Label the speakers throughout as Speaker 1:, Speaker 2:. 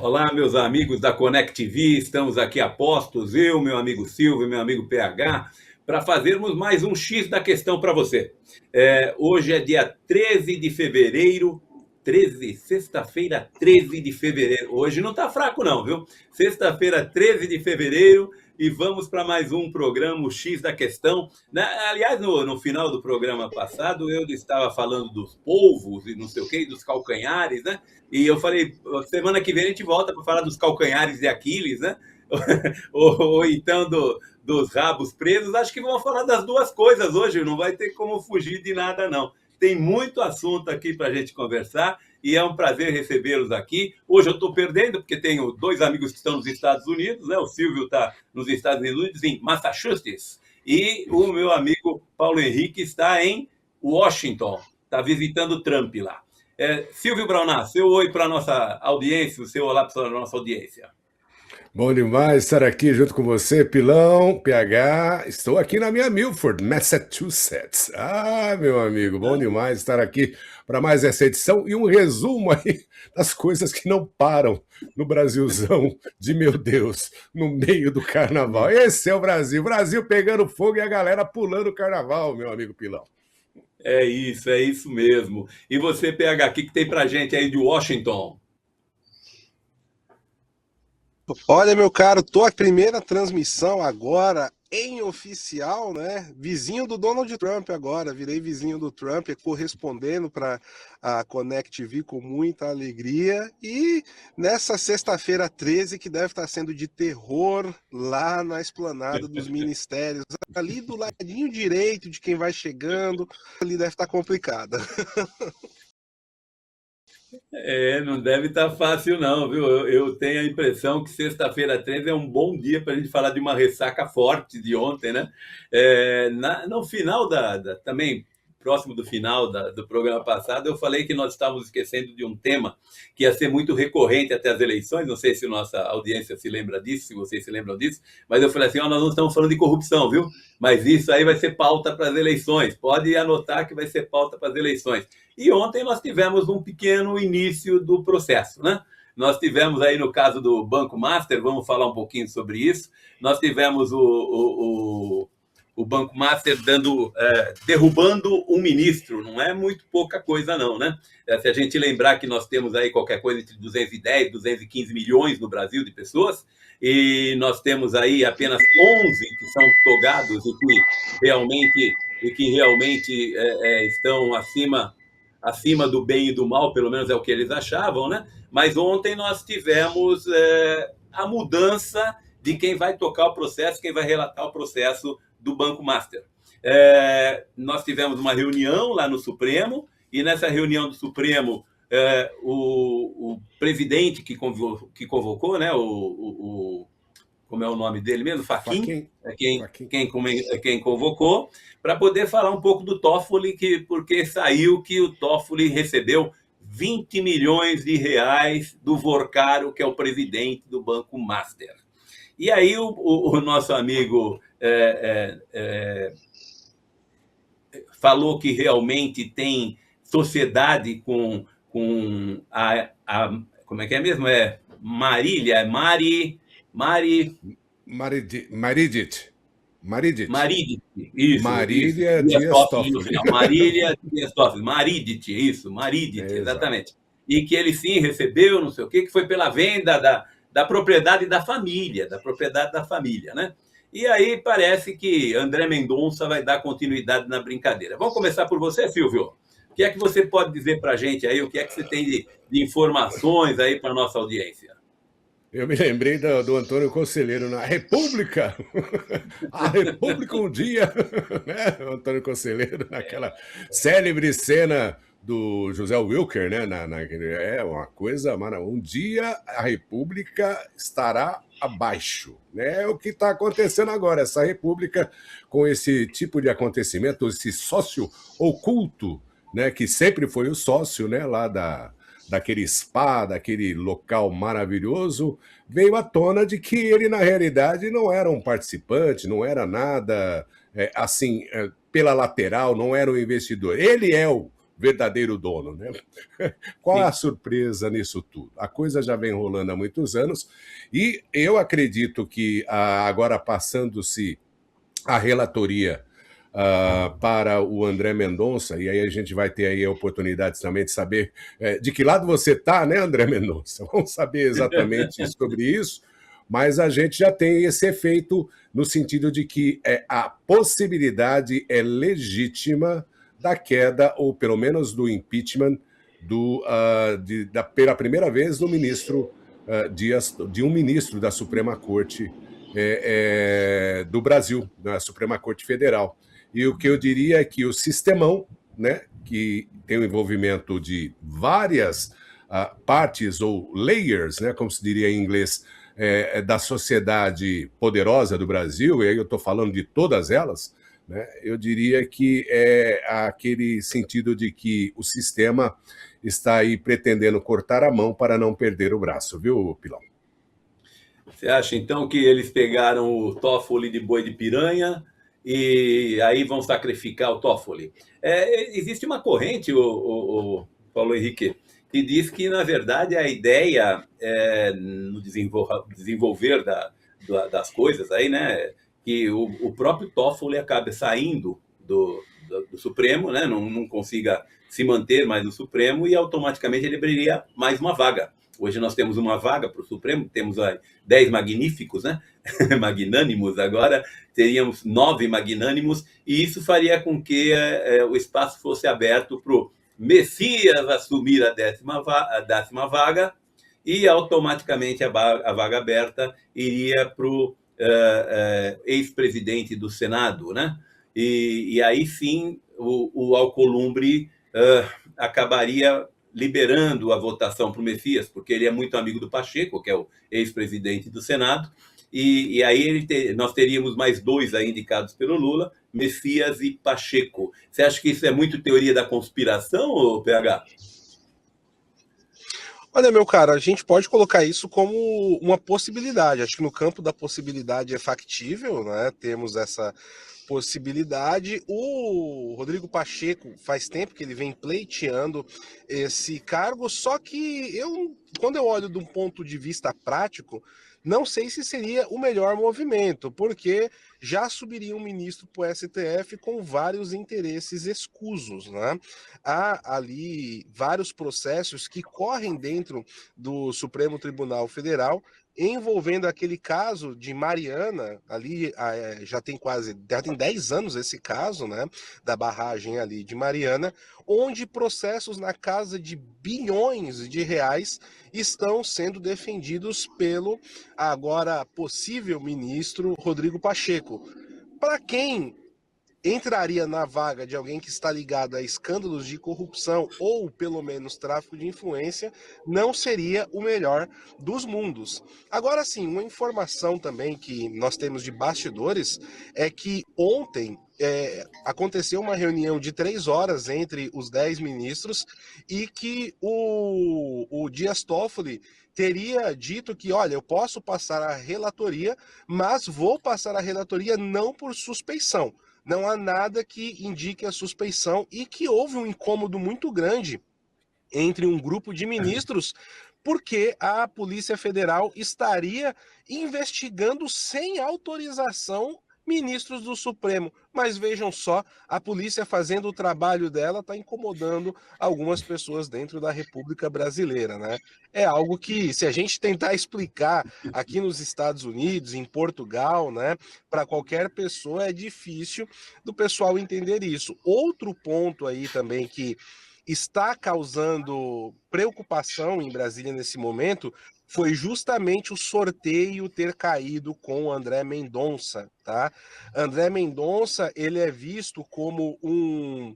Speaker 1: Olá, meus amigos da Connect TV, estamos aqui a postos, eu, meu amigo Silvio e meu amigo PH, para fazermos mais um X da questão para você. Hoje é dia 13 de fevereiro, 13, sexta-feira, 13 de fevereiro. Hoje não está fraco não, viu? Sexta-feira, 13 de fevereiro, e vamos para mais um programa, o X da questão. Aliás, no final do programa passado, eu estava falando dos polvos e não sei o quê, dos calcanhares, né? E eu falei, semana que vem a gente volta para falar dos calcanhares de Aquiles, né? ou então dos rabos presos. Acho que vamos falar das duas coisas hoje, não vai ter como fugir de nada, não. Tem muito assunto aqui para a gente conversar e é um prazer recebê-los aqui. Hoje eu estou perdendo, porque tenho dois amigos que estão nos Estados Unidos, né? O Silvio está nos Estados Unidos, em Massachusetts, e o meu amigo Paulo Henrique está em Washington, está visitando Trump lá. Silvio Braunar, seu oi para a nossa audiência, o seu olá para a nossa audiência.
Speaker 2: Bom demais estar aqui junto com você, Pilão, PH. Estou aqui na minha Milford, Massachusetts. Ah, meu amigo, bom demais estar aqui para mais essa edição e um resumo aí das coisas que não param no Brasilzão de meu Deus, no meio do carnaval. Esse é o Brasil, Brasil pegando fogo e a galera pulando o carnaval, meu amigo Pilão.
Speaker 1: É isso mesmo. E você, PH, o que tem para gente aí de Washington?
Speaker 3: Olha, meu caro, tô a primeira transmissão agora em oficial, né? Vizinho do Donald Trump agora, virei vizinho do Trump, correspondendo para a Connect TV com muita alegria. E nessa sexta-feira 13, que deve estar sendo de terror lá na esplanada dos ministérios, ali do ladinho direito de quem vai chegando, ali deve estar complicada.
Speaker 1: Não deve estar fácil não, viu? Eu tenho a impressão que sexta-feira 13 é um bom dia para a gente falar de uma ressaca forte de ontem, né? No final também próximo do final do programa passado, eu falei que nós estávamos esquecendo de um tema que ia ser muito recorrente até as eleições. Não sei se nossa audiência se lembra disso, se vocês se lembram disso, mas eu falei assim, nós não estamos falando de corrupção, viu? Mas isso aí vai ser pauta para as eleições. Pode anotar que vai ser pauta para as eleições. E ontem nós tivemos um pequeno início do processo, né? Nós tivemos aí no caso do Banco Master, vamos falar um pouquinho sobre isso. Nós tivemos o Banco Master derrubando um ministro, não é muito pouca coisa não, né? Se a gente lembrar que nós temos aí qualquer coisa entre 210 e 215 milhões no Brasil de pessoas, e nós temos aí apenas 11 que são togados e que realmente estão acima do bem e do mal, pelo menos é o que eles achavam, né? Mas ontem nós tivemos a mudança de quem vai tocar o processo, quem vai relatar o processo do Banco Master. Nós tivemos uma reunião lá no Supremo, e nessa reunião do Supremo, o presidente que convocou, né, como é o nome dele mesmo? Fachin, quem convocou, para poder falar um pouco do Toffoli, porque saiu que o Toffoli recebeu 20 milhões de reais do Vorcaro, que é o presidente do Banco Master. E aí o nosso amigo falou que realmente tem sociedade com como é que é mesmo?
Speaker 2: Maridit.
Speaker 1: Isso.
Speaker 2: Marília Dias Toffoli.
Speaker 1: Marília Dias Toffoli. Maridit, exatamente. E que ele sim recebeu, não sei o quê, que foi pela venda da propriedade da família, né? E aí parece que André Mendonça vai dar continuidade na brincadeira. Vamos começar por você, Silvio. O que é que você pode dizer para a gente aí? O que é que você tem de informações aí para a nossa audiência?
Speaker 2: Eu me lembrei do Antônio Conselheiro na República. A República um dia, né? O Antônio Conselheiro, naquela célebre cena do José Wilker, né? É uma coisa, mano. Um dia a República estará abaixo, né? É o que está acontecendo agora, essa República com esse tipo de acontecimento, esse sócio oculto, né? Que sempre foi o sócio, né? Lá daquele spa, daquele local maravilhoso, veio à tona de que ele, na realidade, não era um participante, não era nada pela lateral, não era um investidor. Ele é o verdadeiro dono, né? Qual a surpresa nisso tudo? A coisa já vem rolando há muitos anos e eu acredito que agora passando-se a relatoria para o André Mendonça, e aí a gente vai ter aí a oportunidade também de saber de que lado você está, né, André Mendonça? Vamos saber exatamente sobre isso, mas a gente já tem esse efeito no sentido de que a possibilidade é legítima da queda, ou pelo menos do impeachment, pela primeira vez do ministro de um ministro da Suprema Corte do Brasil, da Suprema Corte Federal. E o que eu diria é que o sistemão, né, que tem o envolvimento de várias partes ou layers, né, como se diria em inglês, da sociedade poderosa do Brasil, e aí eu estou falando de todas elas, né, eu diria que é aquele sentido de que o sistema está aí pretendendo cortar a mão para não perder o braço, viu, Pilão?
Speaker 1: Você acha, então, que eles pegaram o Toffoli de boi de piranha e aí vão sacrificar o Toffoli? Existe uma corrente, o Paulo Henrique, que diz que, na verdade, a ideia no desenvolver das coisas aí, né, que o próprio Toffoli acabe saindo do Supremo, né, não consiga se manter mais no Supremo e automaticamente ele abriria mais uma vaga. Hoje nós temos uma vaga para o Supremo, temos 10 magníficos, né? Magnânimos, agora teríamos 9 magnânimos, e isso faria com que o espaço fosse aberto para o Messias assumir a 10ª vaga, e automaticamente a vaga aberta iria para o ex-presidente do Senado, né? E aí sim o Alcolumbre acabaria liberando a votação para o Messias, porque ele é muito amigo do Pacheco, que é o ex-presidente do Senado, e aí nós teríamos mais 2 aí indicados pelo Lula, Messias e Pacheco. Você acha que isso é muito teoria da conspiração, ou PH?
Speaker 3: Olha, meu cara, a gente pode colocar isso como uma possibilidade. Acho que no campo da possibilidade é factível, né? Temos essa possibilidade. O Rodrigo Pacheco faz tempo que ele vem pleiteando esse cargo, só que quando eu olho de um ponto de vista prático, não sei se seria o melhor movimento, porque já subiria um ministro para o STF com vários interesses escusos, né? Há ali vários processos que correm dentro do Supremo Tribunal Federal, envolvendo aquele caso de Mariana, ali já tem 10 anos esse caso, né, da barragem ali de Mariana, onde processos na casa de bilhões de reais estão sendo defendidos pelo agora possível ministro Rodrigo Pacheco. Para quem entraria na vaga de alguém que está ligado a escândalos de corrupção ou pelo menos tráfico de influência, não seria o melhor dos mundos. Agora sim, uma informação também que nós temos de bastidores é que ontem aconteceu uma reunião de 3 horas entre os 10 ministros e que o Dias Toffoli teria dito que, olha, eu posso passar a relatoria, mas vou passar a relatoria não por suspeição. Não há nada que indique a suspeição e que houve um incômodo muito grande entre um grupo de ministros, porque a Polícia Federal estaria investigando sem autorização ministros do Supremo. Mas vejam só, a polícia fazendo o trabalho dela está incomodando algumas pessoas dentro da República Brasileira, né? É algo que, se a gente tentar explicar aqui nos Estados Unidos, em Portugal, né, para qualquer pessoa é difícil do pessoal entender isso. Outro ponto aí também que está causando preocupação em Brasília nesse momento foi justamente o sorteio ter caído com o André Mendonça, tá? André Mendonça, ele é visto como um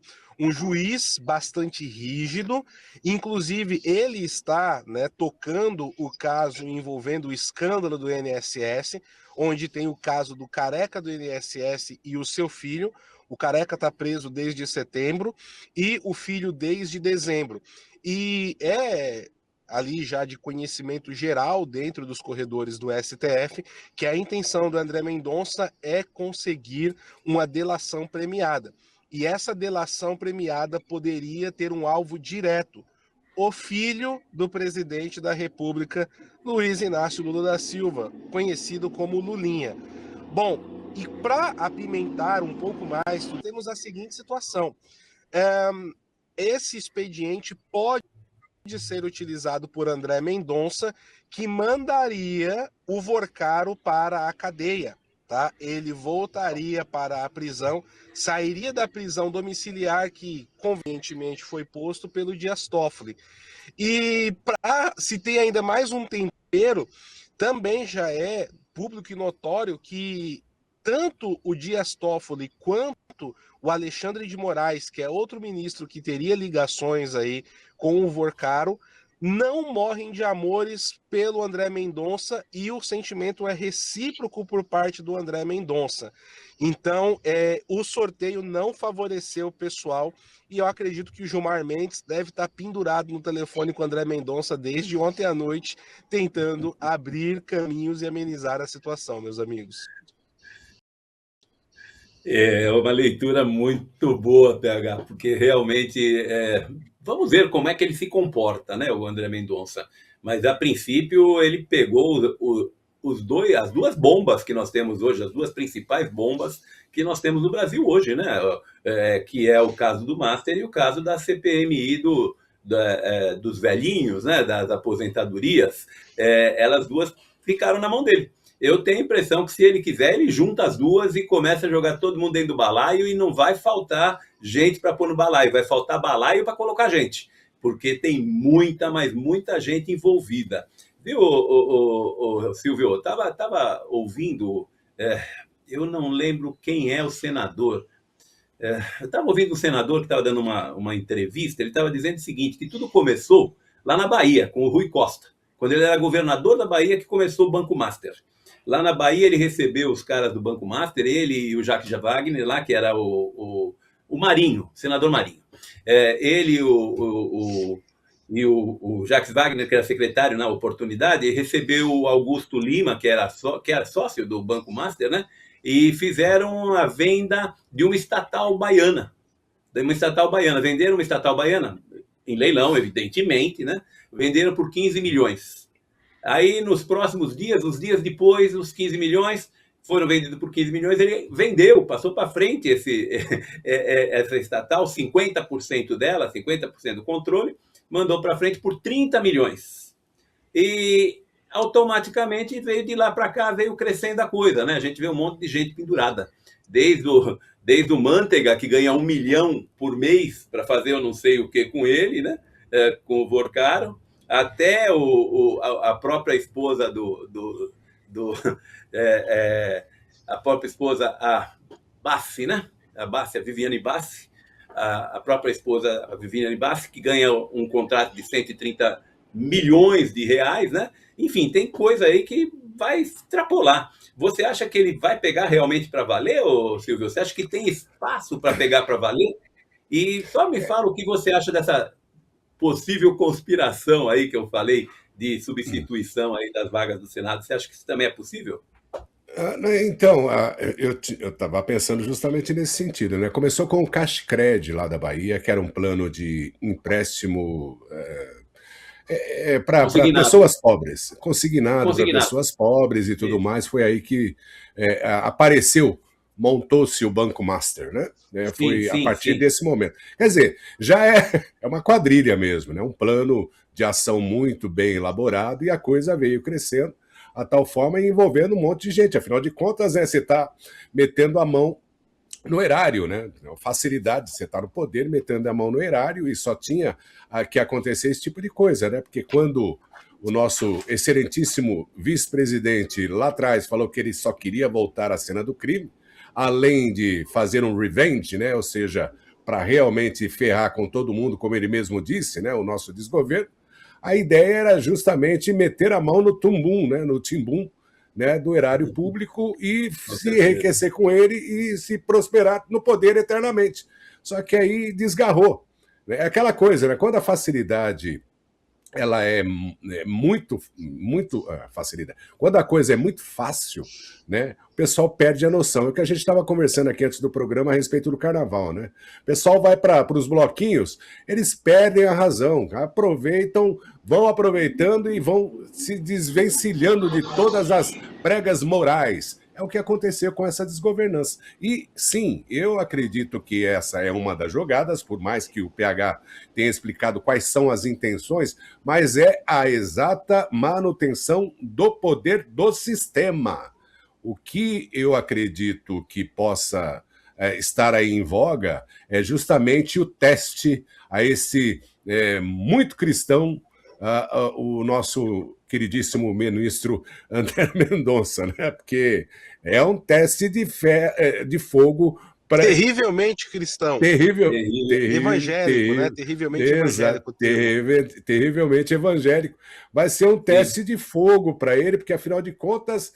Speaker 3: juiz bastante rígido, inclusive ele está, né, tocando o caso envolvendo o escândalo do INSS, onde tem o caso do careca do INSS e o seu filho. O careca está preso desde setembro e o filho desde dezembro. E ali já de conhecimento geral dentro dos corredores do STF, que a intenção do André Mendonça é conseguir uma delação premiada. e essa delação premiada poderia ter um alvo direto: o filho do presidente da República, Luiz Inácio Lula da Silva, conhecido como Lulinha. Bom, e para apimentar um pouco mais, temos a seguinte situação. Esse expediente pode ser utilizado por André Mendonça, que mandaria o Vorcaro para a cadeia. Tá? Ele voltaria para a prisão, sairia da prisão domiciliar que convenientemente foi posto pelo Dias Toffoli. E para se ter ainda mais um tempero, também já é público e notório que tanto o Dias Toffoli quanto o Alexandre de Moraes, que é outro ministro que teria ligações aí com o Vorcaro, não morrem de amores pelo André Mendonça, e o sentimento é recíproco por parte do André Mendonça. Então, o sorteio não favoreceu o pessoal, e eu acredito que o Gilmar Mendes deve estar pendurado no telefone com o André Mendonça desde ontem à noite, tentando abrir caminhos e amenizar a situação, meus amigos.
Speaker 1: É uma leitura muito boa, PH, porque realmente vamos ver como é que ele se comporta, né, o André Mendonça. Mas a princípio ele pegou as duas bombas que nós temos hoje, as duas principais bombas que nós temos no Brasil hoje, né? Que é o caso do Master e o caso da CPMI dos velhinhos, né, das aposentadorias. Elas duas ficaram na mão dele. Eu tenho a impressão que, se ele quiser, ele junta as duas e começa a jogar todo mundo dentro do balaio, e não vai faltar gente para pôr no balaio, vai faltar balaio para colocar gente, porque tem muita, mas muita gente envolvida. Viu, Silvio? Eu estava ouvindo, eu não lembro quem é o senador, eu estava ouvindo um senador que estava dando uma entrevista, ele estava dizendo o seguinte, que tudo começou lá na Bahia, com o Rui Costa, quando ele era governador da Bahia, que começou o Banco Master. Lá na Bahia ele recebeu os caras do Banco Master, ele e o Jacques Wagner, lá, que era o Marinho, senador Marinho. Ele e o Jacques Wagner, que era secretário na oportunidade, recebeu o Augusto Lima, que era sócio do Banco Master, né? E fizeram a venda de uma estatal baiana. Venderam uma estatal baiana, em leilão, evidentemente, né? Venderam por 15 milhões. Aí, nos próximos dias, os dias depois, os 15 milhões foram vendidos por 15 milhões, ele vendeu, passou para frente essa estatal, 50% dela, 50% do controle, mandou para frente por 30 milhões. E automaticamente veio de lá para cá, veio crescendo a coisa, né? A gente vê um monte de gente pendurada. Desde o Manteiga, que ganha 1 milhão por mês para fazer eu não sei o que com ele, né? Com o Vorcaro, até a própria esposa a própria esposa, a Bassi, né? A Bassi, a Viviane Bassi, a própria esposa, a Viviane Bassi, que ganha um contrato de 130 milhões de reais, né? Enfim, tem coisa aí que vai extrapolar. Você acha que ele vai pegar realmente para valer, ô Silvio? Você acha que tem espaço para pegar para valer? E só me fala o que você acha dessa possível conspiração aí que eu falei, de substituição aí das vagas do Senado. Você acha que isso também é possível?
Speaker 2: Então, eu estava pensando justamente nesse sentido, né? Começou com o Cashcred lá da Bahia, que era um plano de empréstimo para pessoas pobres, consignado para pessoas pobres e tudo mais. Foi aí que apareceu, montou-se o Banco Master, né? Foi a partir desse momento. Quer dizer, já é uma quadrilha mesmo, né? Um plano de ação muito bem elaborado, e a coisa veio crescendo a tal forma e envolvendo um monte de gente. Afinal de contas, você está metendo a mão no erário, né? Facilidade, você está no poder metendo a mão no erário, e só tinha que acontecer esse tipo de coisa, né? Porque quando o nosso excelentíssimo vice-presidente lá atrás falou que ele só queria voltar à cena do crime, além de fazer um revenge, né? Ou seja, para realmente ferrar com todo mundo, como ele mesmo disse, né? O nosso desgoverno, a ideia era justamente meter a mão no tumbum, né? No timbum, né? Do erário público, e se enriquecer com ele e se prosperar no poder eternamente. Só que aí desgarrou. É aquela coisa, né? Quando a facilidade ela é muito facilidade. Quando a coisa é muito fácil, né, o pessoal perde a noção. É o que a gente estava conversando aqui antes do programa a respeito do carnaval, né? O pessoal vai para os bloquinhos, eles perdem a razão, aproveitam, vão aproveitando e vão se desvencilhando de todas as pregas morais. É o que aconteceu com essa desgovernança. E, sim, eu acredito que essa é uma das jogadas, por mais que o PH tenha explicado quais são as intenções, mas é a exata manutenção do poder do sistema. O que eu acredito que possa estar aí em voga é justamente o teste a esse muito cristão, o nosso queridíssimo ministro André Mendonça, né? Porque é um teste de fé, de fogo.
Speaker 3: Terrivelmente cristão. Evangélico, né? Terrivelmente evangélico.
Speaker 2: Terrivelmente evangélico. Vai ser um teste de fogo para ele, porque afinal de contas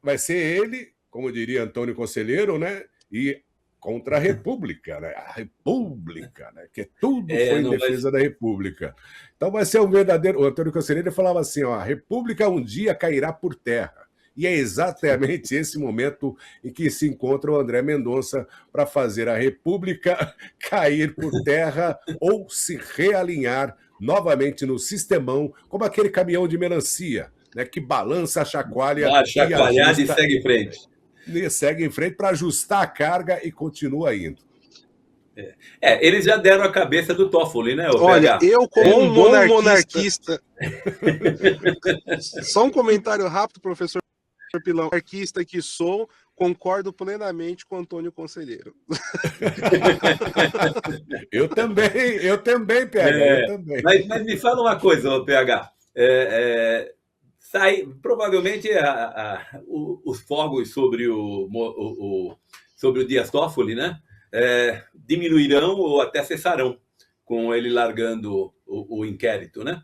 Speaker 2: vai ser ele, como diria Antônio Conselheiro, né? E contra a República, né? A República, né? Que tudo foi em defesa da República. Então vai ser um verdadeiro... O Antônio Conselheiro falava assim, ó, a República um dia cairá por terra. E é exatamente esse momento em que se encontra o André Mendonça para fazer a República cair por terra ou se realinhar novamente no sistemão, como aquele caminhão de melancia, né, que balança a chacoalha.
Speaker 1: Chacoalhada e segue em frente.
Speaker 2: Segue em frente para ajustar a carga e continua indo.
Speaker 1: Eles já deram a cabeça do Toffoli, né?
Speaker 3: Olha, eu como um bom monarquista... Só um comentário rápido, professor Pilão. Monarquista que sou, concordo plenamente com o Antônio Conselheiro.
Speaker 2: Eu também, PH. Eu também.
Speaker 1: Mas me fala uma coisa, PH. Provavelmente os fogos sobre o Dias Toffoli, né? Diminuirão ou até cessarão com ele largando o inquérito, né?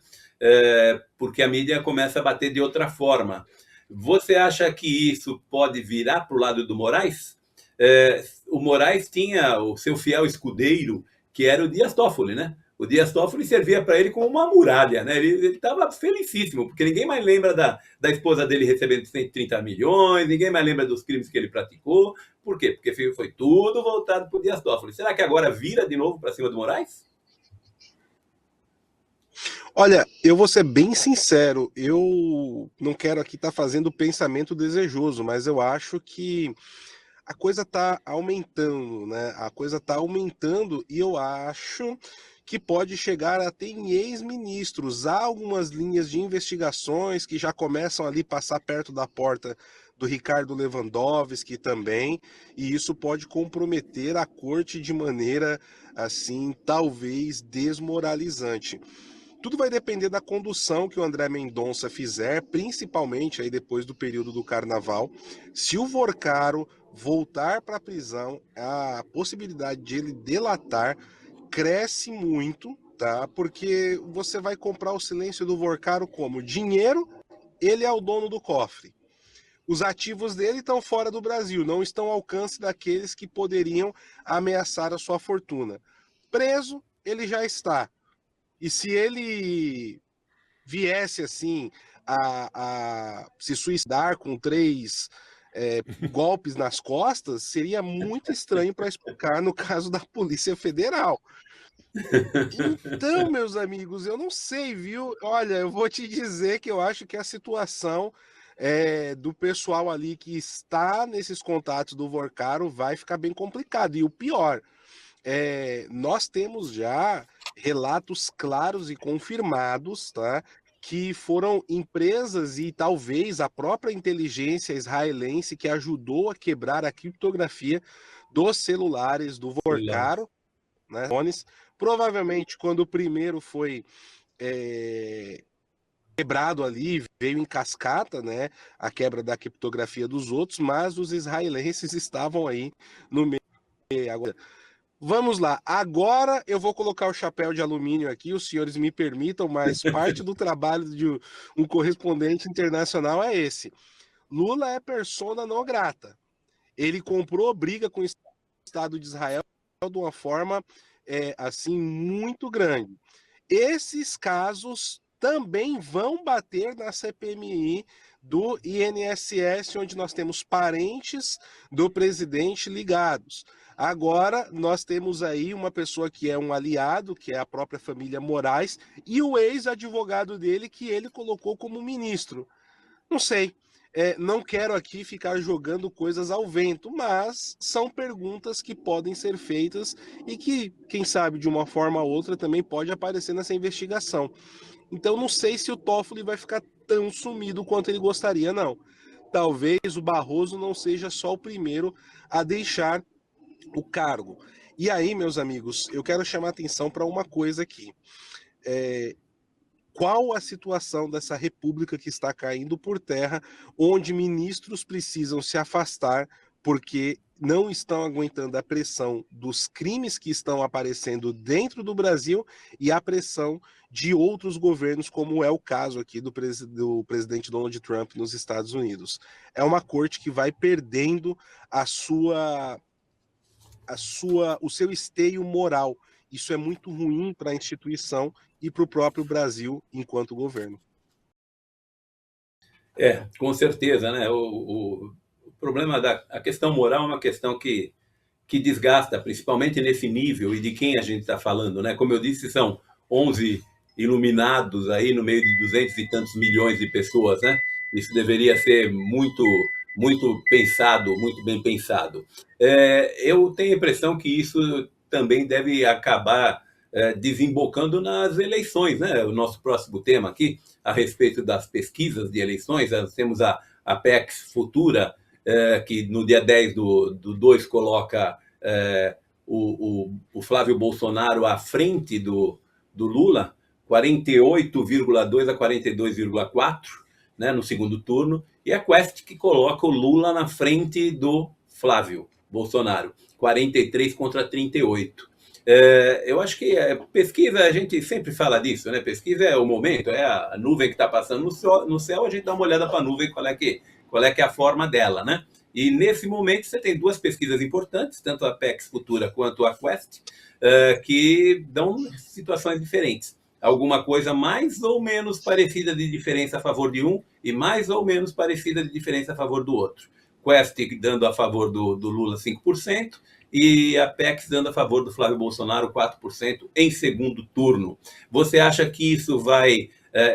Speaker 1: Porque a mídia começa a bater de outra forma. Você acha que isso pode virar para o lado do Moraes? O Moraes tinha o seu fiel escudeiro, que era o Dias Toffoli, né? O Dias Toffoli servia para ele como uma muralha, né? Ele estava felicíssimo, porque ninguém mais lembra da esposa dele recebendo 130 milhões, ninguém mais lembra dos crimes que ele praticou. Por quê? Porque foi tudo voltado para o Dias Toffoli. Será que agora vira de novo para cima do Moraes?
Speaker 3: Olha, eu vou ser bem sincero, eu não quero aqui estar fazendo pensamento desejoso, mas eu acho que a coisa está aumentando, né? A coisa está aumentando e eu acho que pode chegar até em ex-ministros. Há algumas linhas de investigações que já começam ali a passar perto da porta do Ricardo Lewandowski também, e isso pode comprometer a corte de maneira, assim, talvez desmoralizante. Tudo vai depender da condução que o André Mendonça fizer, principalmente aí depois do período do carnaval. Se o Vorcaro voltar para a prisão, a possibilidade de ele delatar cresce muito, tá? Porque você vai comprar o silêncio do Vorcaro como? Dinheiro, ele é o dono do cofre. Os ativos dele estão fora do Brasil, não estão ao alcance daqueles que poderiam ameaçar a sua fortuna. Preso, ele já está. E se ele viesse assim a se suicidar com 3 golpes nas costas, seria muito estranho para explicar no caso da Polícia Federal. Então, meus amigos, eu não sei, viu? Olha, eu vou te dizer que eu acho que a situação do pessoal ali que está nesses contatos do Vorcaro vai ficar bem complicado. E o pior, nós temos já relatos claros e confirmados, tá? Que foram empresas e talvez a própria inteligência israelense que ajudou a quebrar a criptografia dos celulares do Vorcaro, né? Provavelmente quando o primeiro foi quebrado ali, veio em cascata, né? A quebra da criptografia dos outros, mas os israelenses estavam aí no meio. Agora, vamos lá, agora eu vou colocar o chapéu de alumínio aqui, os senhores me permitam, mas parte do trabalho de um correspondente internacional é esse. Lula é persona não grata. Ele comprou briga com o Estado de Israel de uma forma assim muito grande. Esses casos também vão bater na CPMI do INSS, onde nós temos parentes do presidente ligados. Agora, nós temos aí uma pessoa que é um aliado, que é a própria família Moraes, e o ex-advogado dele, que ele colocou como ministro. Não sei, não quero aqui ficar jogando coisas ao vento, mas são perguntas que podem ser feitas e que, quem sabe, de uma forma ou outra, também pode aparecer nessa investigação. Então, não sei se o Toffoli vai ficar tão sumido quanto ele gostaria, não. Talvez o Barroso não seja só o primeiro a deixar o cargo. E aí, meus amigos, eu quero chamar atenção para uma coisa aqui. Qual a situação dessa república que está caindo por terra, onde ministros precisam se afastar porque não estão aguentando a pressão dos crimes que estão aparecendo dentro do Brasil e a pressão de outros governos, como é o caso aqui do presidente Donald Trump nos Estados Unidos. É uma corte que vai perdendo o seu esteio moral. Isso é muito ruim para a instituição e para o próprio Brasil enquanto governo.
Speaker 1: Com certeza, né? O problema a questão moral é uma questão que desgasta, principalmente nesse nível e de quem a gente está falando, né? Como eu disse, são 11 iluminados aí no meio de 200 e tantos milhões de pessoas, né? Isso deveria ser muito pensado, muito bem pensado. Eu tenho a impressão que isso também deve acabar desembocando nas eleições, né? O nosso próximo tema aqui, a respeito das pesquisas de eleições, nós temos a PEC Futura, que no dia 10 do 2 coloca o Flávio Bolsonaro à frente do Lula, 48,2 a 42,4, né, no segundo turno, e a Quest que coloca o Lula na frente do Flávio Bolsonaro, 43 contra 38. Eu acho que pesquisa, a gente sempre fala disso, né? Pesquisa é o momento, é a nuvem que está passando no céu, a gente dá uma olhada para a nuvem, qual é que é a forma dela, né? E nesse momento você tem duas pesquisas importantes, tanto a PEC Futura quanto a Quest, que dão situações diferentes. Alguma coisa mais ou menos parecida de diferença a favor de um e mais ou menos parecida de diferença a favor do outro. Quest dando a favor do Lula 5%, e a PEC dando a favor do Flávio Bolsonaro 4% em segundo turno. Você acha que isso vai,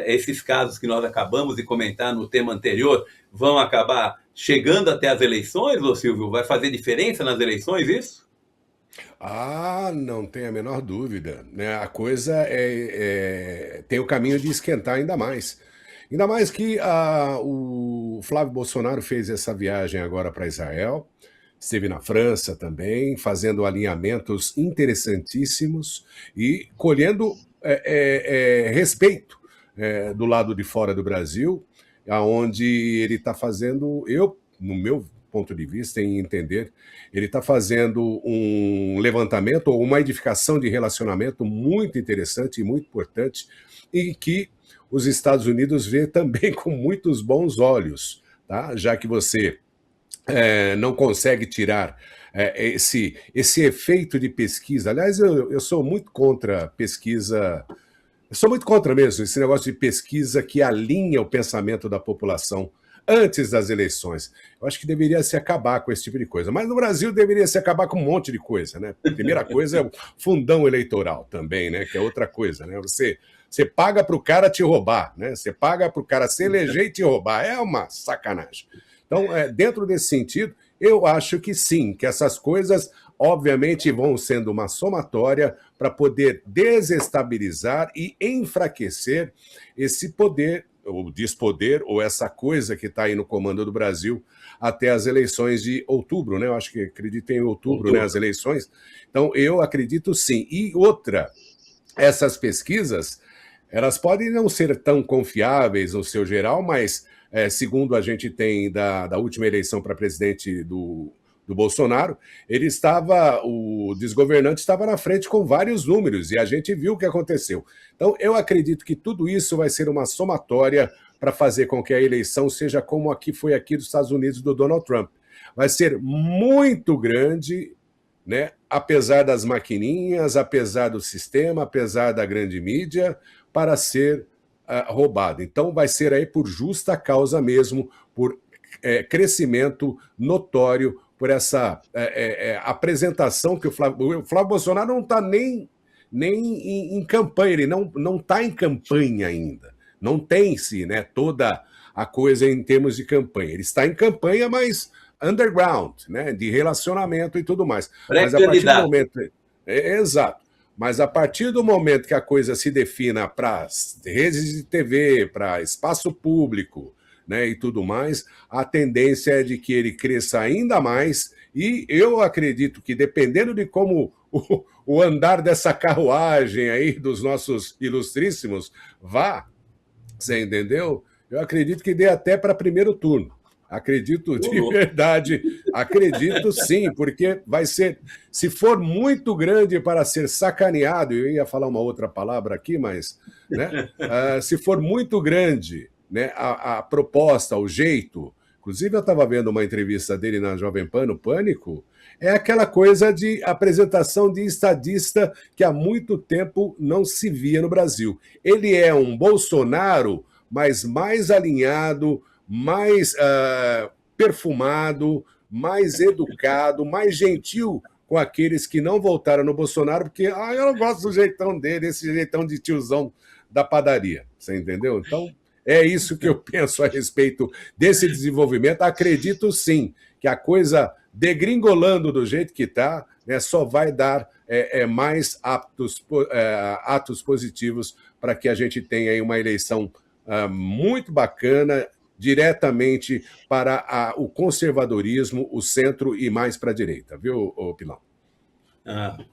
Speaker 1: esses casos que nós acabamos de comentar no tema anterior, vão acabar chegando até as eleições, ô Silvio? Vai fazer diferença nas eleições isso?
Speaker 2: Não tem a menor dúvida, né? A coisa tem o caminho de esquentar ainda mais. Ainda mais que o Flávio Bolsonaro fez essa viagem agora para Israel, esteve na França também, fazendo alinhamentos interessantíssimos e colhendo respeito do lado de fora do Brasil, aonde ele está fazendo, no meu ponto de vista, em entender, ele está fazendo um levantamento ou uma edificação de relacionamento muito interessante e muito importante e que os Estados Unidos vê também com muitos bons olhos, tá? Já que você não consegue tirar esse efeito de pesquisa. Aliás, eu sou muito contra pesquisa, eu sou muito contra mesmo esse negócio de pesquisa que alinha o pensamento da população antes das eleições. Eu acho que deveria se acabar com esse tipo de coisa. Mas no Brasil deveria se acabar com um monte de coisa, né? A primeira coisa é o fundão eleitoral também, né? Que é outra coisa, né? Você paga para o cara te roubar, né? Você paga para o cara se eleger e te roubar. É uma sacanagem. Então, dentro desse sentido, eu acho que sim, que essas coisas, obviamente, vão sendo uma somatória para poder desestabilizar e enfraquecer esse poder, ou despoder, ou essa coisa que está aí no comando do Brasil até as eleições de outubro, né? Eu acho que acredito em outubro, né? As eleições. Então, eu acredito sim. E outra, essas pesquisas, elas podem não ser tão confiáveis no seu geral, mas segundo a gente tem da última eleição para presidente do Bolsonaro, o desgovernante estava na frente com vários números, e a gente viu o que aconteceu. Então, eu acredito que tudo isso vai ser uma somatória para fazer com que a eleição seja como foi aqui dos Estados Unidos do Donald Trump. Vai ser muito grande, né? Apesar das maquininhas, apesar do sistema, apesar da grande mídia, para ser roubado. Então vai ser aí por justa causa mesmo, por crescimento notório, por essa apresentação que o Flávio Bolsonaro não está nem em campanha, ele não está em campanha ainda. Não tem-se, né, toda a coisa em termos de campanha. Ele está em campanha, mas underground, né, de relacionamento e tudo mais. Mas a partir do momento... exato. Mas a partir do momento que a coisa se defina para redes de TV, para espaço público, né, e tudo mais, a tendência é de que ele cresça ainda mais, e eu acredito que, dependendo de como o andar dessa carruagem aí dos nossos ilustríssimos vá, você entendeu? Eu acredito que dê até para primeiro turno. Acredito de verdade, acredito sim, porque vai ser, se for muito grande para ser sacaneado, eu ia falar uma outra palavra aqui, mas, né, se for muito grande, né, a proposta, o jeito, inclusive eu estava vendo uma entrevista dele na Jovem Pan, no Pânico, é aquela coisa de apresentação de estadista que há muito tempo não se via no Brasil. Ele é um Bolsonaro, mas mais alinhado, mais perfumado, mais educado, mais gentil com aqueles que não votaram no Bolsonaro, porque eu não gosto do jeitão dele, esse jeitão de tiozão da padaria. Você entendeu? Então, é isso que eu penso a respeito desse desenvolvimento. Acredito sim que a coisa degringolando do jeito que está, né, só vai dar mais atos positivos para que a gente tenha aí uma eleição muito bacana, diretamente para o conservadorismo, o centro e mais para a direita, viu, Pilão?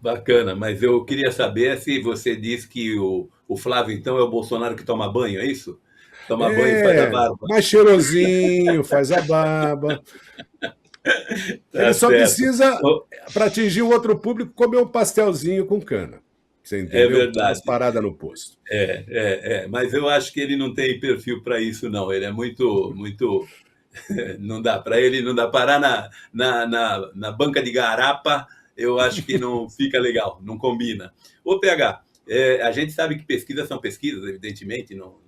Speaker 1: Bacana, mas eu queria saber se você diz que o Flávio, então, é o Bolsonaro que toma banho, é isso? Toma banho e faz a barba.
Speaker 2: Mais cheirosinho, faz a barba. Ele só precisa, para atingir o outro público, comer um pastelzinho com cana. Você entendeu?
Speaker 1: É verdade.
Speaker 2: Umas paradas no posto.
Speaker 1: Mas eu acho que ele não tem perfil para isso, não. Ele é muito... Não dá para ele, não dá parar na banca de garapa, eu acho que não fica legal, não combina. Ô, PH, a gente sabe que pesquisas são pesquisas, evidentemente, não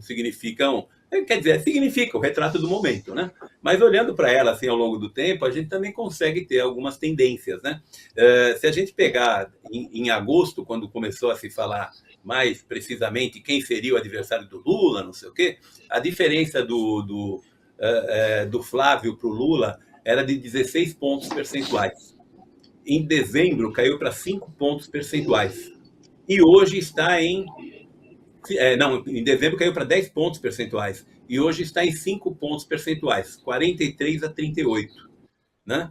Speaker 1: significam... Quer dizer, significa o retrato do momento, né? Mas olhando para ela assim ao longo do tempo, a gente também consegue ter algumas tendências, né? Se a gente pegar em agosto, quando começou a se falar mais precisamente quem seria o adversário do Lula, não sei o quê, a diferença do Flávio para o Lula era de 16 pontos percentuais. Em dezembro, caiu para 5 pontos percentuais. E hoje está em dezembro caiu para 10 pontos percentuais e hoje está em 5 pontos percentuais, 43 a 38. Né?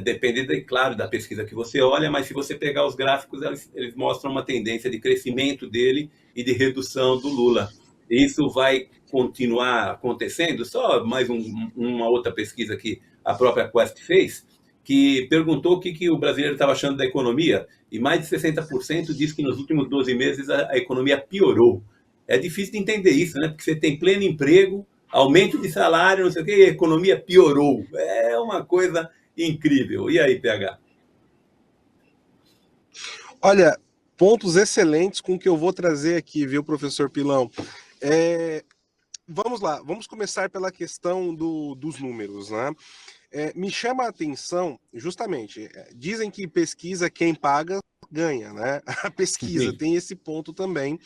Speaker 1: Dependendo, claro, da pesquisa que você olha, mas se você pegar os gráficos, eles mostram uma tendência de crescimento dele e de redução do Lula. Isso vai continuar acontecendo? Só mais uma outra pesquisa que a própria Quest fez, que perguntou o que o brasileiro estava achando da economia, e mais de 60% diz que nos últimos 12 meses a economia piorou. É difícil de entender isso, né? Porque você tem pleno emprego, aumento de salário, não sei o quê, e a economia piorou. É uma coisa incrível. E aí, PH?
Speaker 3: Olha, pontos excelentes com o que eu vou trazer aqui, viu, professor Pilão? Vamos lá, vamos começar pela questão dos números, né? Me chama a atenção, justamente, dizem que pesquisa quem paga ganha, né? A pesquisa tem esse ponto também,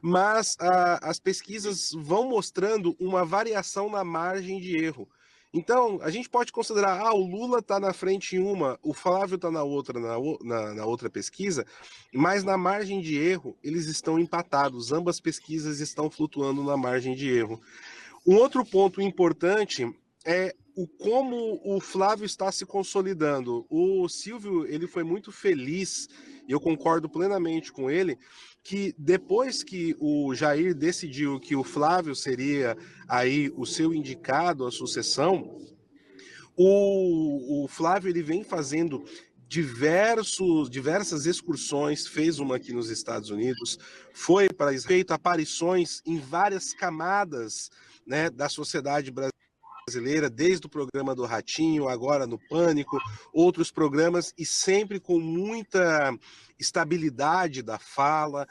Speaker 3: mas as pesquisas vão mostrando uma variação na margem de erro. Então, a gente pode considerar, o Lula está na frente em uma, o Flávio está na outra, na outra pesquisa, mas na margem de erro eles estão empatados, ambas pesquisas estão flutuando na margem de erro. Um outro ponto importante é como o Flávio está se consolidando. O Silvio, ele foi muito feliz, e eu concordo plenamente com ele, que depois que o Jair decidiu que o Flávio seria aí o seu indicado à sucessão, o Flávio ele vem fazendo diversas excursões, fez uma aqui nos Estados Unidos, foi para feito aparições em várias camadas, né, da sociedade brasileira, desde o programa do Ratinho, agora no Pânico, outros programas, e sempre com muita estabilidade da fala.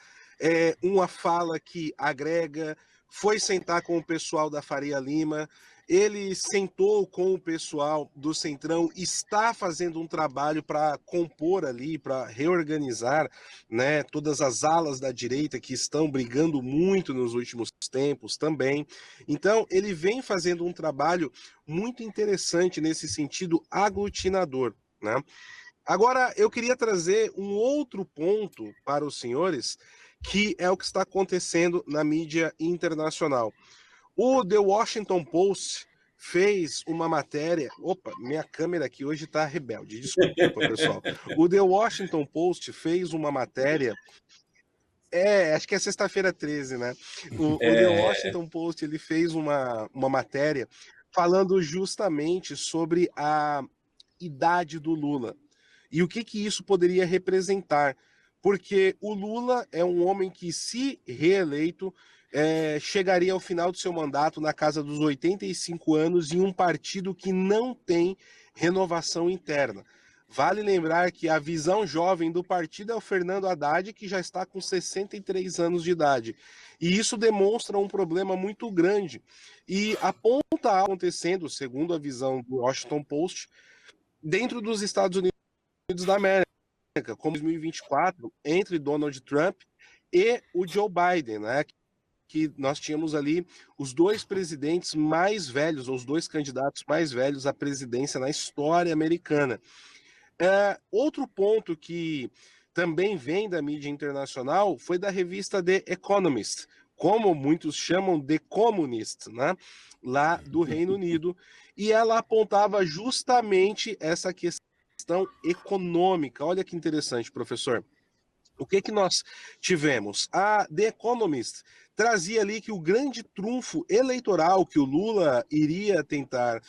Speaker 3: uma fala que agrega, foi sentar com o pessoal da Faria Lima, ele sentou com o pessoal do Centrão, está fazendo um trabalho para compor ali, para reorganizar, né, todas as alas da direita que estão brigando muito nos últimos tempos também. Então, ele vem fazendo um trabalho muito interessante nesse sentido aglutinador, né? Agora, eu queria trazer um outro ponto para os senhores, que é o que está acontecendo na mídia internacional. O The Washington Post fez uma matéria. Opa, minha câmera aqui hoje está rebelde, desculpa, pessoal. O The Washington Post fez uma matéria. Acho que é sexta-feira 13, né? O The Washington Post ele fez uma matéria falando justamente sobre a idade do Lula. E o que isso poderia representar? Porque o Lula é um homem que, se reeleito, chegaria ao final do seu mandato na casa dos 85 anos em um partido que não tem renovação interna. Vale lembrar que a visão jovem do partido é o Fernando Haddad, que já está com 63 anos de idade. E isso demonstra um problema muito grande. E aponta acontecendo, segundo a visão do Washington Post, dentro dos Estados Unidos da América, como 2024, entre Donald Trump e o Joe Biden, né? Que nós tínhamos ali os dois presidentes mais velhos, ou os dois candidatos mais velhos à presidência na história americana. Outro ponto que também vem da mídia internacional foi da revista The Economist, como muitos chamam The Communist, né? Lá do Reino Unido, e ela apontava justamente essa questão econômica. Olha que interessante, professor. O que nós tivemos? A The Economist trazia ali que o grande trunfo eleitoral que o Lula iria tentar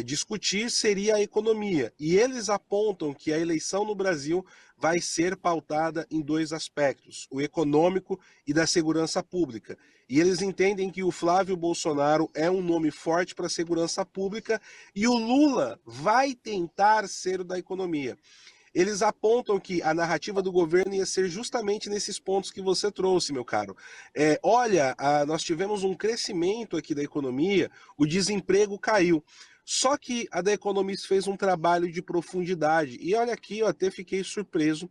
Speaker 3: discutir seria a economia. E eles apontam que a eleição no Brasil vai ser pautada em dois aspectos, o econômico e da segurança pública. E eles entendem que o Flávio Bolsonaro é um nome forte para a segurança pública e o Lula vai tentar ser o da economia. Eles apontam que a narrativa do governo ia ser justamente nesses pontos que você trouxe, meu caro. Nós tivemos um crescimento aqui da economia, o desemprego caiu. Só que a The Economist fez um trabalho de profundidade. E olha aqui, eu até fiquei surpreso.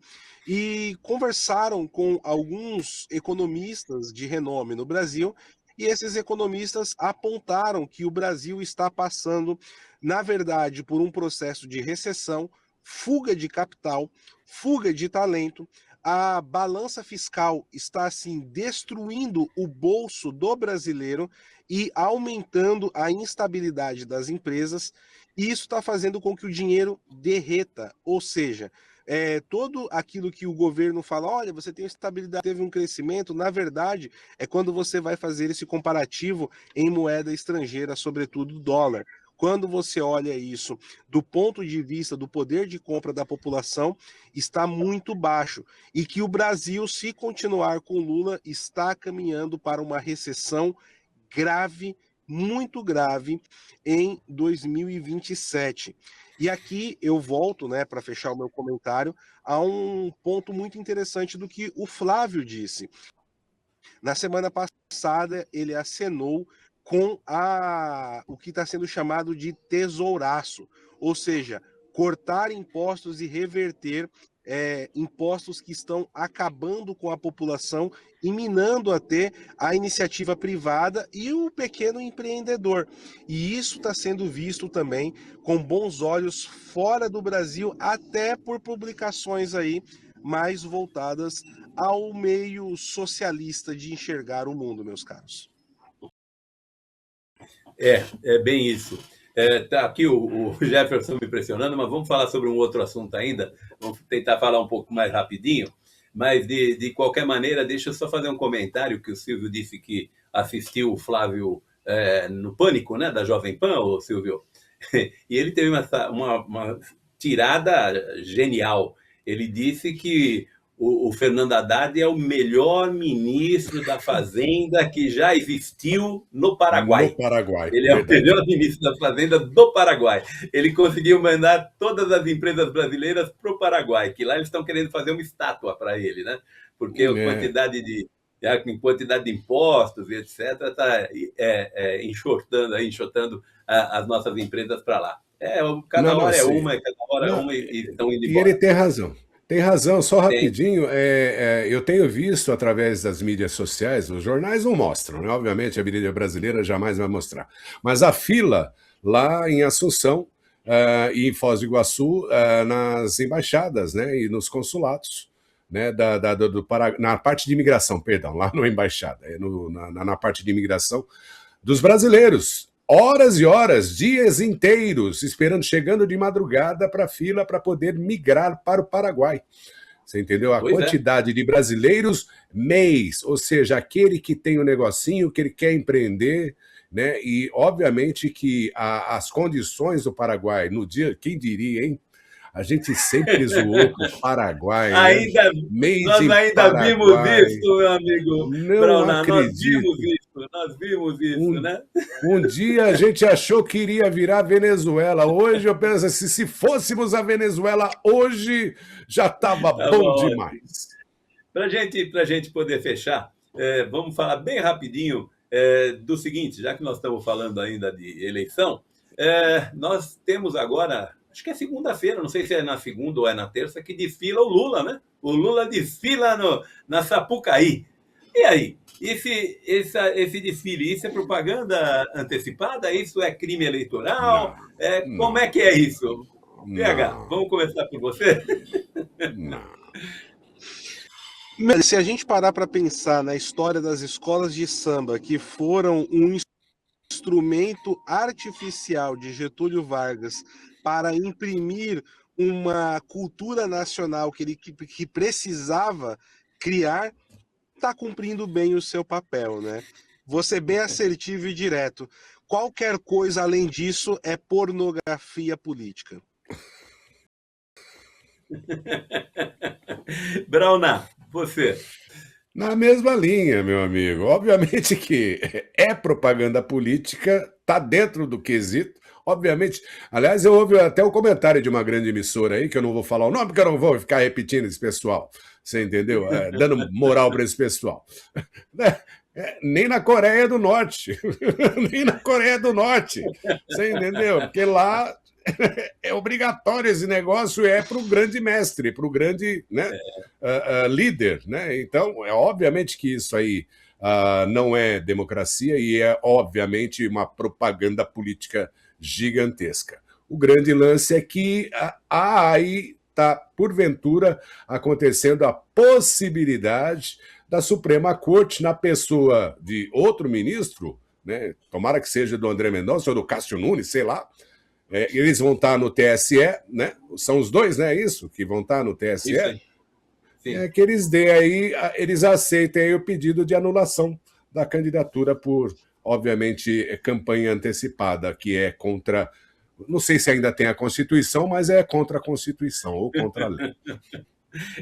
Speaker 3: E conversaram com alguns economistas de renome no Brasil, e esses economistas apontaram que o Brasil está passando, na verdade, por um processo de recessão, fuga de capital, fuga de talento, a balança fiscal está assim destruindo o bolso do brasileiro e aumentando a instabilidade das empresas, e isso está fazendo com que o dinheiro derreta, ou seja, todo aquilo que o governo fala, olha, você tem estabilidade, teve um crescimento, na verdade, é quando você vai fazer esse comparativo em moeda estrangeira, sobretudo dólar. Quando você olha isso do ponto de vista do poder de compra da população, está muito baixo. E que o Brasil, se continuar com Lula, está caminhando para uma recessão grave, muito grave, em 2027. E aqui eu volto, né, para fechar o meu comentário, a um ponto muito interessante do que o Flávio disse. Na semana passada, ele acenou com o que está sendo chamado de tesouraço, ou seja, cortar impostos e reverter impostos que estão acabando com a população e minando até a iniciativa privada e o pequeno empreendedor. E isso está sendo visto também com bons olhos fora do Brasil, até por publicações aí mais voltadas ao meio socialista de enxergar o mundo, meus caros.
Speaker 1: É bem isso. Tá aqui o Jefferson me pressionando, mas vamos falar sobre um outro assunto ainda. Vamos tentar falar um pouco mais rapidinho. Mas, de qualquer maneira, deixa eu só fazer um comentário, que o Silvio disse que assistiu o Flávio no Pânico, né, da Jovem Pan, ô Silvio? E ele teve uma tirada genial. Ele disse que o Fernando Haddad é o melhor ministro da Fazenda que já existiu no Paraguai.
Speaker 2: No Paraguai.
Speaker 1: Ele é o melhor ministro da Fazenda do Paraguai. Ele conseguiu mandar todas as empresas brasileiras para o Paraguai, que lá eles estão querendo fazer uma estátua para ele, né? Porque a quantidade já em quantidade de impostos e etc., está enxotando as nossas empresas para lá. Cada hora é uma, cada hora é uma e estão indo
Speaker 2: E ele
Speaker 1: embora.
Speaker 2: tem razão. Tem razão, só rapidinho. Eu tenho visto através das mídias sociais, os jornais não mostram, né? Obviamente a mídia brasileira jamais vai mostrar. Mas a fila lá em Assunção e em Foz do Iguaçu, nas embaixadas, né? E nos consulados, né? Na parte de imigração, perdão, lá não é embaixada, na parte de imigração dos brasileiros. Horas e horas, dias inteiros, chegando de madrugada para a fila para poder migrar para o Paraguai. Você entendeu? A quantidade de brasileiros mês, ou seja, aquele que tem um negocinho, que ele quer empreender, né? E obviamente que as condições do Paraguai, no dia, quem diria, hein? A gente sempre zoou com o Paraguai.
Speaker 1: Nós ainda vimos isso, meu amigo.
Speaker 2: Não acredito.
Speaker 1: Nós vimos isso, né?
Speaker 2: Um dia a gente achou que iria virar Venezuela. Hoje eu penso assim, se fôssemos a Venezuela hoje, já estava bom demais.
Speaker 1: Para a gente poder fechar, vamos falar bem rapidinho do seguinte, já que nós estamos falando ainda de eleição, nós temos agora... Acho que é segunda-feira, não sei se é na segunda ou é na terça, que desfila o Lula, né? O Lula desfila na Sapucaí. E aí? Esse desfile, isso é propaganda antecipada? Isso é crime eleitoral? Como é que é isso? PH, vamos começar por você?
Speaker 3: Se a gente parar para pensar na história das escolas de samba, que foram um instrumento artificial de Getúlio Vargas para imprimir uma cultura nacional que ele precisava criar, está cumprindo bem o seu papel, né? Vou ser bem assertivo e direto. Qualquer coisa além disso é pornografia política.
Speaker 1: Brauna, você.
Speaker 2: Na mesma linha, meu amigo. Obviamente que é propaganda política, está dentro do quesito. Obviamente, aliás, eu ouvi até o comentário de uma grande emissora aí, que eu não vou falar o nome, porque eu não vou ficar repetindo esse pessoal. Você entendeu? Dando moral para esse pessoal. Nem na Coreia do Norte. Nem na Coreia do Norte. Você entendeu? Porque lá é obrigatório esse negócio, para o grande mestre, para o grande, né, líder. Né? Então, obviamente que isso aí não é democracia e é, obviamente, uma propaganda política gigantesca. O grande lance é que aí está, porventura, acontecendo a possibilidade da Suprema Corte, na pessoa de outro ministro, né, tomara que seja do André Mendonça ou do Cássio Nunes, sei lá, eles vão estar no TSE, né? São os dois, né? Isso, que vão estar no TSE. Sim. Que eles aceitem aí o pedido de anulação da candidatura por, obviamente, campanha antecipada, que é contra... Não sei se ainda tem a Constituição, mas é contra a Constituição ou contra a lei.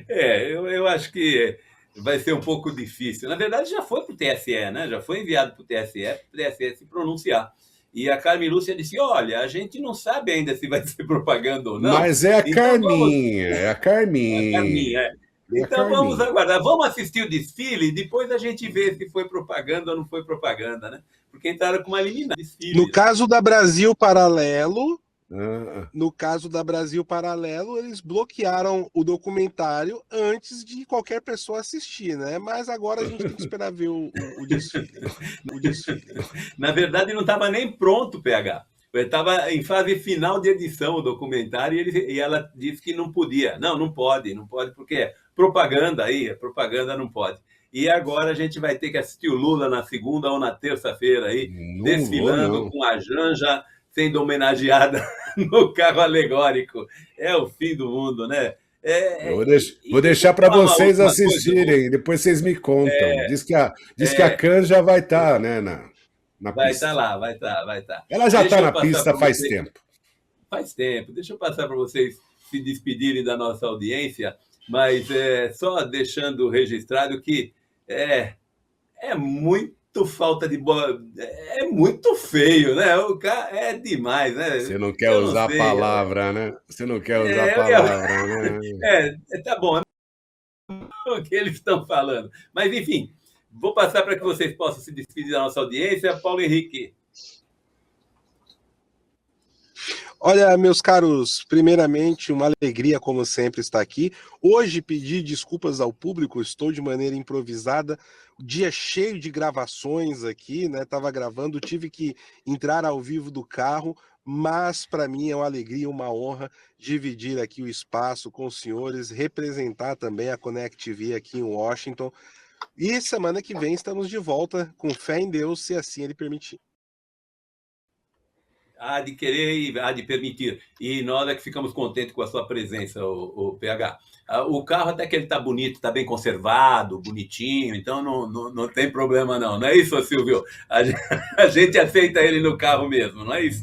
Speaker 1: Eu acho que vai ser um pouco difícil. Na verdade, já foi para o TSE, né? Já foi enviado para o TSE se pronunciar. E a Carmen Lúcia disse, olha, a gente não sabe ainda se vai ser propaganda ou não.
Speaker 2: Mas é a Carminha, é a Carminha.
Speaker 1: Então vamos aguardar, vamos assistir o desfile e depois a gente vê se foi propaganda ou não foi propaganda, né? Porque entraram com uma liminar. Desfile.
Speaker 3: No caso da Brasil Paralelo, eles bloquearam o documentário antes de qualquer pessoa assistir, né? Mas agora a gente tem que esperar ver o desfile.
Speaker 1: Na verdade, não estava nem pronto, PH. Estava em fase final de edição o documentário e ela disse que não podia. Não pode, porque propaganda não pode. E agora a gente vai ter que assistir o Lula na segunda ou na terça-feira aí, desfilando com a Janja sendo homenageada no carro alegórico. É o fim do mundo, né?
Speaker 2: Vou deixar para vocês assistirem, depois vocês me contam. Diz que a Canja vai estar, né, na
Speaker 1: vai
Speaker 2: pista.
Speaker 1: Estar lá, vai estar.
Speaker 2: Ela já está na pista faz tempo.
Speaker 1: Faz tempo. Deixa eu passar para vocês se despedirem da nossa audiência, mas só deixando registrado que é muito falta de boa, é muito feio, né? O cara é demais, né?
Speaker 2: Você não quer usar a palavra, né? Você não quer usar a palavra, né?
Speaker 1: Tá bom, é o que eles estão falando. Mas, enfim, Vou passar para que vocês possam se despedir da nossa audiência. Paulo Henrique.
Speaker 3: Olha, meus caros, primeiramente, uma alegria, como sempre, estar aqui. Hoje pedi desculpas ao público, estou de maneira improvisada, dia cheio de gravações aqui, né? Estava gravando, tive que entrar ao vivo do carro, mas para mim é uma alegria, uma honra dividir aqui o espaço com os senhores, representar também a Connect TV aqui em Washington. E semana que vem estamos de volta, com fé em Deus, se assim Ele permitir.
Speaker 1: Há de querer e há de permitir. E nós é que ficamos contentes com a sua presença, o PH. O carro até que ele está bonito, está bem conservado, bonitinho, então não tem problema não. Não é isso, Silvio? A gente aceita ele no carro mesmo, não é isso?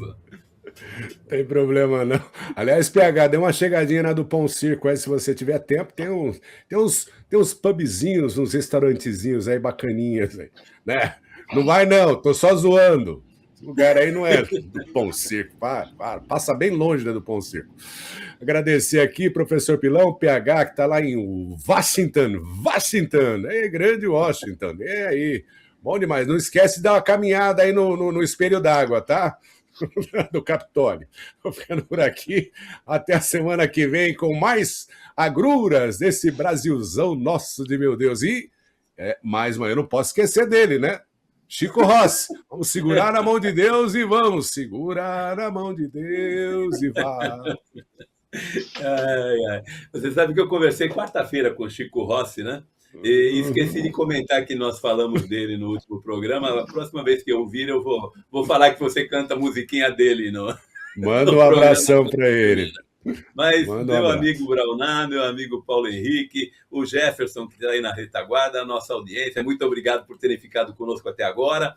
Speaker 2: Tem problema não. Aliás, PH, dê uma chegadinha na do Pão Circo aí, se você tiver tempo. Tem uns pubzinhos, uns restaurantezinhos aí bacaninhas, aí, né? Não vai não, tô só zoando. Esse lugar aí não é do Pão Circo. Passa bem longe, né, do Pão Circo. Agradecer aqui, professor Pilão, PH, que está lá em Washington. É grande Washington. É aí. Bom demais. Não esquece de dar uma caminhada aí no espelho d'água, tá? Do Capitólio. Vou ficando por aqui. Até a semana que vem com mais agruras desse Brasilzão nosso de meu Deus. E, mas eu não posso esquecer dele, né? Chico Rossi, vamos segurar na mão de Deus e vamos segurar na mão de Deus e vai.
Speaker 1: Você sabe que eu conversei quarta-feira com o Chico Rossi, né? E esqueci de comentar que nós falamos dele no último programa. A próxima vez que eu vir, eu vou falar que você canta a musiquinha dele.
Speaker 2: Manda um abração para ele.
Speaker 1: Mas meu amigo Brauná, meu amigo Paulo Henrique, o Jefferson, que está aí na retaguarda, a nossa audiência, muito obrigado por terem ficado conosco até agora.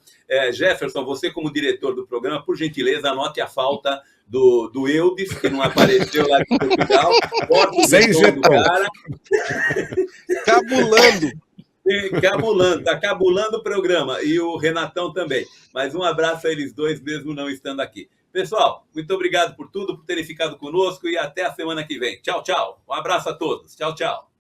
Speaker 1: Jefferson, você como diretor do programa, por gentileza, anote a falta do Eudes, que não apareceu lá de Portugal.
Speaker 2: Sem jeitão.
Speaker 1: Está cabulando o programa, e o Renatão também. Mas um abraço a eles dois, mesmo não estando aqui. Pessoal, muito obrigado por tudo, por terem ficado conosco e até a semana que vem. Tchau, tchau. Um abraço a todos. Tchau, tchau.